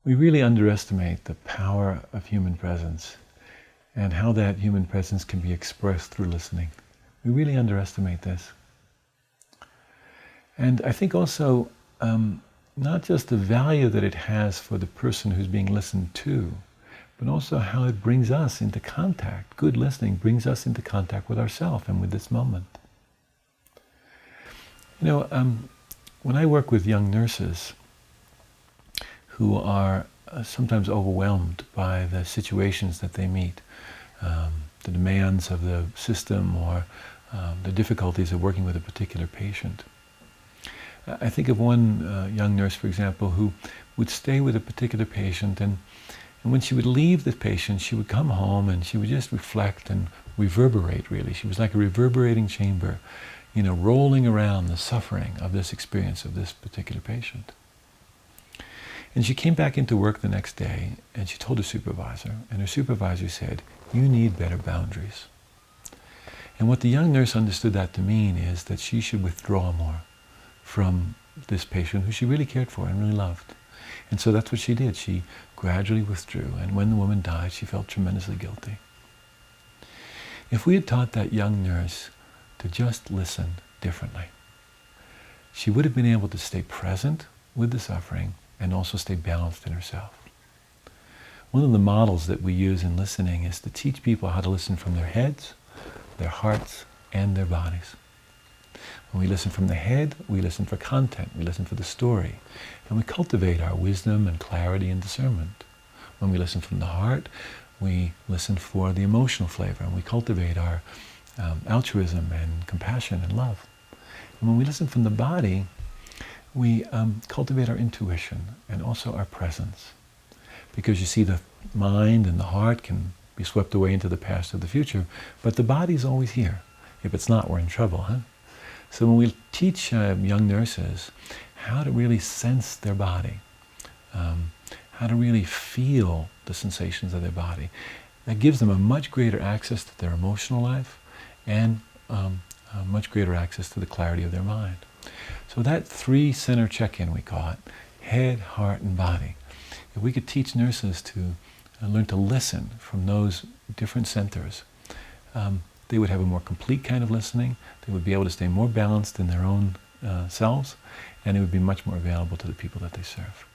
We really underestimate the power of human presence and how that human presence can be expressed through listening. We really underestimate this. And I think also not just the value that it has for the person who's being listened to, but also how it brings us into contact. Good listening brings us into contact with ourselves and with this moment. You know, when I work with young nurses who are sometimes overwhelmed by the situations that they meet, the demands of the system or the difficulties of working with a particular patient. I think of one young nurse, for example, who would stay with a particular patient, and when she would leave the patient, she would come home and she would just reflect and reverberate, really. She was like a reverberating chamber, you know, rolling around the suffering of this experience of this particular patient. And she came back into work the next day and she told her supervisor, and her supervisor said, "You need better boundaries." And what the young nurse understood that to mean is that she should withdraw more from this patient who she really cared for and really loved. And so that's what she did. She gradually withdrew, and when the woman died, she felt tremendously guilty. If we had taught that young nurse to just listen differently, she would have been able to stay present with the suffering and also stay balanced in herself. One of the models that we use in listening is to teach people how to listen from their heads, their hearts, and their bodies. When we listen from the head, we listen for content, we listen for the story, and we cultivate our wisdom and clarity and discernment. When we listen from the heart, we listen for the emotional flavor, and we cultivate our altruism and compassion and love. And when we listen from the body, we cultivate our intuition and also our presence. Because you see, the mind and the heart can be swept away into the past or the future, but the body's always here. If it's not, we're in trouble, huh? So when we teach young nurses how to really sense their body, how to really feel the sensations of their body, that gives them a much greater access to their emotional life and a much greater access to the clarity of their mind. So that three-center check-in, we call it, head, heart, and body. If we could teach nurses to learn to listen from those different centers, they would have a more complete kind of listening, they would be able to stay more balanced in their own selves, and it would be much more available to the people that they serve.